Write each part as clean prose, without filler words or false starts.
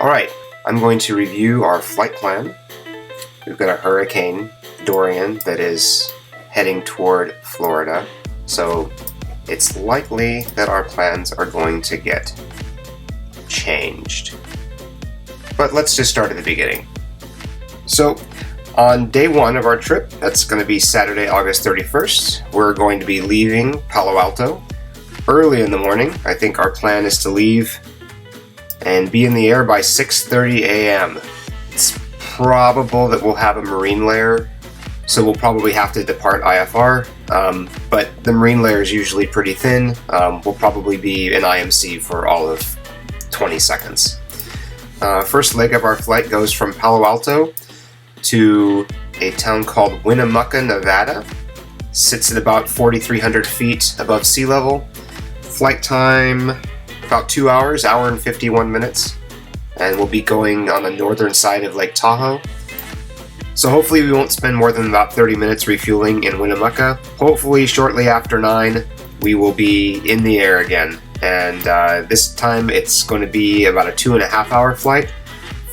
Alright, I'm going to review our flight plan. We've got a Hurricane Dorian that is heading toward Florida, so it's likely that our plans are going to get changed. But let's just start at the beginning. So, on day one of our trip, that's going to be Saturday, August 31st, we're going to be leaving Palo Alto early in the morning. I think our plan is to leave and be in the air by 6:30 a.m. It's probable that we'll have a marine layer, so we'll probably have to depart IFR, but the marine layer is usually pretty thin. We'll probably be in IMC for all of 20 seconds. First leg of our flight goes from Palo Alto to a town called Winnemucca, Nevada. Sits at about 4,300 feet above sea level. Flight time about 2 hours, hour and 51 minutes, and we'll be going on the northern side of Lake Tahoe. So hopefully we won't spend more than about 30 minutes refueling in Winnemucca. Hopefully shortly after 9 we will be in the air again, and this time it's going to be about a 2.5 hour flight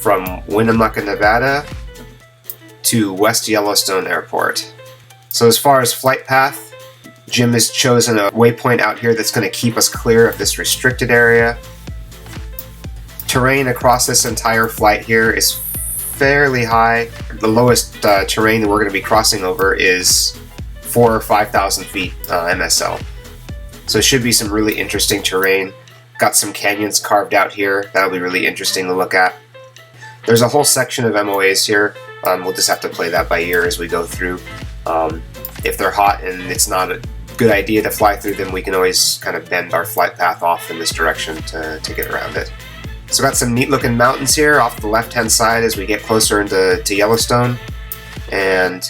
from Winnemucca, Nevada to West Yellowstone Airport. So as far as flight path, Jim has chosen a waypoint out here that's going to keep us clear of this restricted area. Terrain across this entire flight here is fairly high. The lowest terrain that we're going to be crossing over is 4,000 or 5,000 feet MSL. So it should be some really interesting terrain. Got some canyons carved out here. That'll be really interesting to look at. There's a whole section of MOAs here. We'll just have to play that by ear as we go through. If they're hot and it's not a good idea to fly through them, we can always kind of bend our flight path off in this direction to get around it. So got some neat looking mountains here off the left hand side as we get closer into Yellowstone. And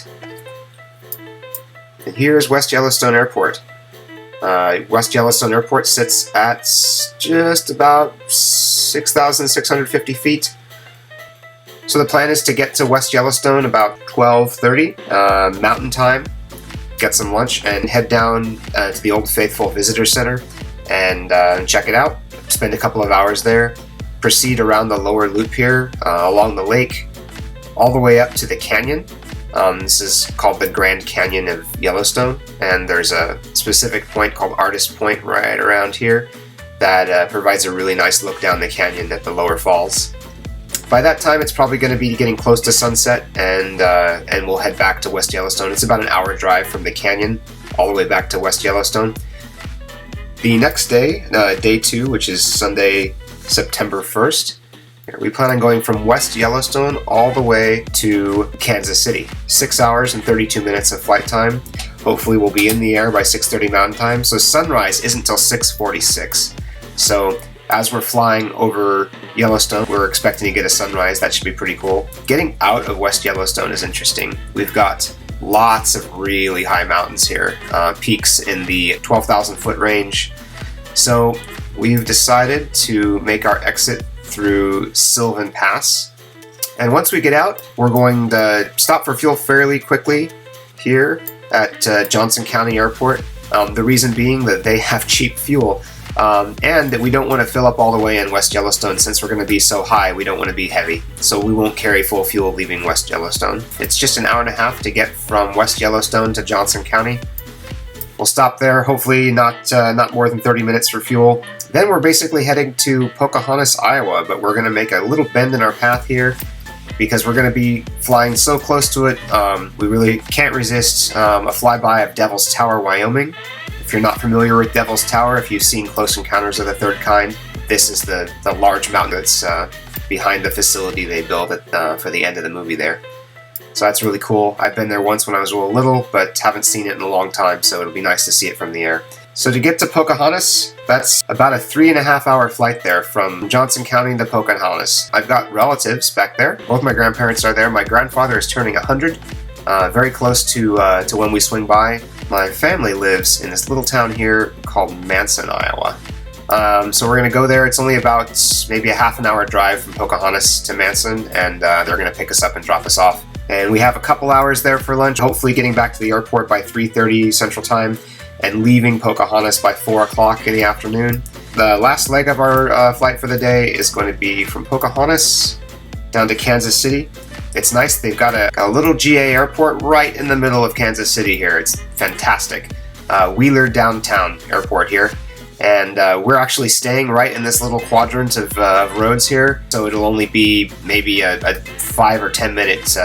here's West Yellowstone Airport. West Yellowstone Airport sits at just about 6,650 feet. So the plan is to get to West Yellowstone about 12:30 Mountain Time, get some lunch, and head down to the Old Faithful Visitor Center and check it out. Spend a couple of hours there. Proceed around the lower loop here, along the lake, all the way up to the canyon. This is called the Grand Canyon of Yellowstone, and there's a specific point called Artist Point right around here that provides a really nice look down the canyon at the lower falls. By that time, it's probably going to be getting close to sunset, and we'll head back to West Yellowstone. It's about an hour drive from the canyon all the way back to West Yellowstone. The next day, day 2, which is Sunday, September 1st, we plan on going from West Yellowstone all the way to Kansas City. 6 hours and 32 minutes of flight time. Hopefully we'll be in the air by 6:30 Mountain Time, so sunrise isn't until 6:46. So as we're flying over Yellowstone, we're expecting to get a sunrise. That should be pretty cool. Getting out of West Yellowstone is interesting. We've got lots of really high mountains here, peaks in the 12,000 foot range. So we've decided to make our exit through Sylvan Pass. And once we get out, we're going to stop for fuel fairly quickly here at Johnson County Airport. The reason being that they have cheap fuel. And that we don't want to fill up all the way in West Yellowstone. Since we're going to be so high, we don't want to be heavy, so we won't carry full fuel leaving West Yellowstone. It's just an hour and a half to get from West Yellowstone to Johnson County. We'll stop there, hopefully not more than 30 minutes for fuel. Then we're basically heading to Pocahontas, Iowa, but we're going to make a little bend in our path here because we're going to be flying so close to it. We really can't resist a flyby of Devil's Tower, Wyoming. If you're not familiar with Devil's Tower, if you've seen Close Encounters of the Third Kind, this is the large mountain that's behind the facility they built for the end of the movie there. So that's really cool. I've been there once when I was a little, but haven't seen it in a long time, so it'll be nice to see it from the air. So to get to Pocahontas, that's about a 3.5 hour flight there from Johnson County to Pocahontas. I've got relatives back there. Both my grandparents are there. My grandfather is turning 100, very close to when we swing by. My family lives in this little town here called Manson, Iowa. So we're going to go there. It's only about maybe a half an hour drive from Pocahontas to Manson, and they're going to pick us up and drop us off. And we have a couple hours there for lunch, hopefully getting back to the airport by 3:30 Central Time and leaving Pocahontas by 4 o'clock in the afternoon. The last leg of our flight for the day is going to be from Pocahontas down to Kansas City. It's nice, they've got a little GA airport right in the middle of Kansas City here. It's fantastic. Wheeler Downtown Airport here. And we're actually staying right in this little quadrant of roads here, so it'll only be maybe a 5 or 10 minutes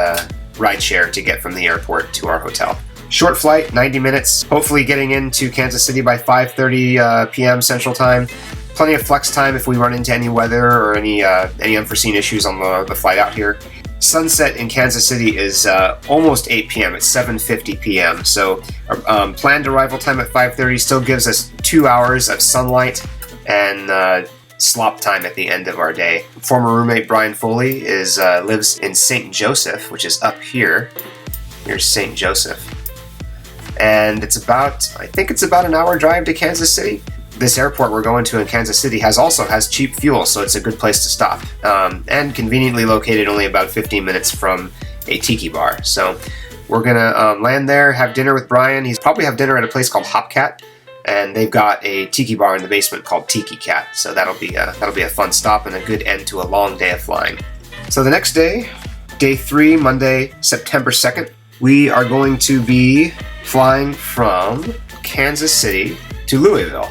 ride share to get from the airport to our hotel. Short flight, 90 minutes, hopefully getting into Kansas City by 5:30 p.m. Central Time. Plenty of flex time if we run into any weather or any unforeseen issues on the flight out here. Sunset in Kansas City is almost 8 p.m. It's 7:50 p.m. So planned arrival time at 5:30 still gives us 2 hours of sunlight and slop time at the end of our day. Former roommate Brian Foley lives in St. Joseph, which is up here. Here's St. Joseph. And I think it's about an hour drive to Kansas City. This airport we're going to in Kansas City also has cheap fuel, so it's a good place to stop. And conveniently located only about 15 minutes from a tiki bar. So we're gonna land there, have dinner with Brian. He's probably have dinner at a place called Hopcat, and they've got a tiki bar in the basement called Tiki Cat. So that'll be a fun stop and a good end to a long day of flying. So the next day, day 3, Monday, September 2nd, we are going to be flying from Kansas City to Louisville.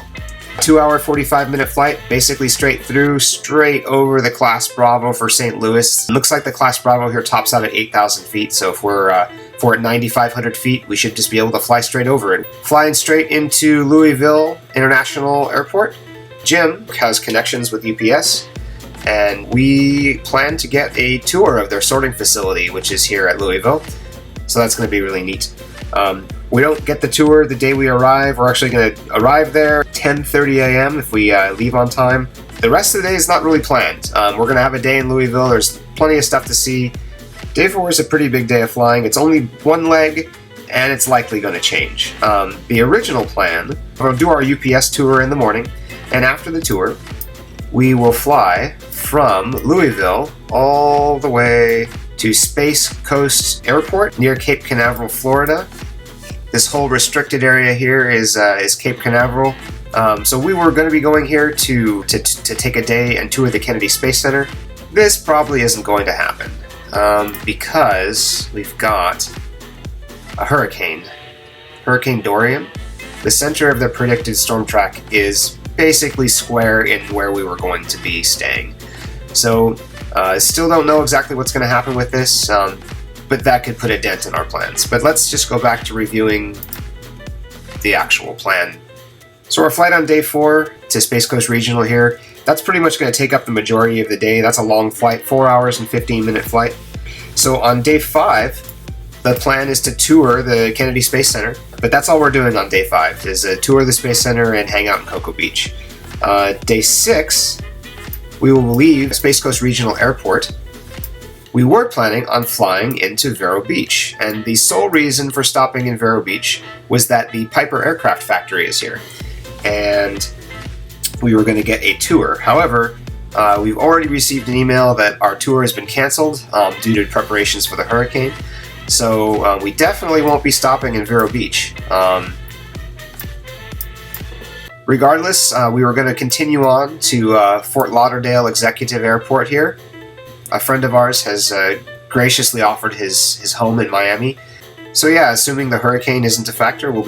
2-hour, 45-minute flight, basically straight through, straight over the Class Bravo for St. Louis. It looks like the Class Bravo here tops out at 8,000 feet, so if we're at 9,500 feet, we should just be able to fly straight over it. Flying straight into Louisville International Airport. Jim has connections with UPS, and we plan to get a tour of their sorting facility, which is here at Louisville, so that's going to be really neat. We don't get the tour the day we arrive. We're actually going to arrive there 10:30 a.m. if we leave on time. The rest of the day is not really planned. We're going to have a day in Louisville. There's plenty of stuff to see. Day 4 is a pretty big day of flying. It's only one leg, and it's likely going to change. The original plan, we'll do our UPS tour in the morning, and after the tour, we will fly from Louisville all the way to Space Coast Airport near Cape Canaveral, Florida. This whole restricted area here is Cape Canaveral. So we were going to be going here to take a day and tour the Kennedy Space Center. This probably isn't going to happen because we've got a hurricane, Hurricane Dorian. The center of the predicted storm track is basically square in where we were going to be staying. So still don't know exactly what's going to happen with this. But that could put a dent in our plans. But let's just go back to reviewing the actual plan. So our flight on day 4 to Space Coast Regional here, that's pretty much going to take up the majority of the day. That's a long flight, 4 hours and 15-minute flight. So on day 5, the plan is to tour the Kennedy Space Center. But that's all we're doing on day 5, is a tour of the Space Center and hang out in Cocoa Beach. Day 6, we will leave Space Coast Regional Airport. We were planning on flying into Vero Beach, and the sole reason for stopping in Vero Beach was that the Piper Aircraft Factory is here, and we were going to get a tour. However, we've already received an email that our tour has been canceled due to preparations for the hurricane, so we definitely won't be stopping in Vero Beach. Regardless, we were going to continue on to Fort Lauderdale Executive Airport here. A friend of ours has graciously offered his home in Miami. So yeah, assuming the hurricane isn't a factor, we'll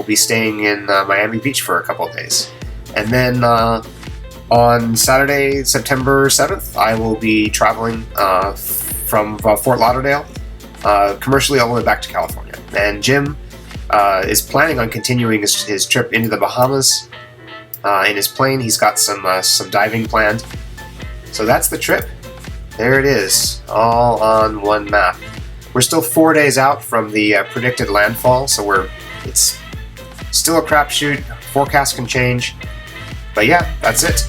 be staying in Miami Beach for a couple of days. And then on Saturday, September 7th, I will be traveling from Fort Lauderdale commercially all the way back to California. And Jim is planning on continuing his trip into the Bahamas in his plane. He's got some diving planned. So that's the trip. There it is, all on one map. We're still 4 days out from the predicted landfall, so it's still a crapshoot. Forecast can change. But yeah, that's it.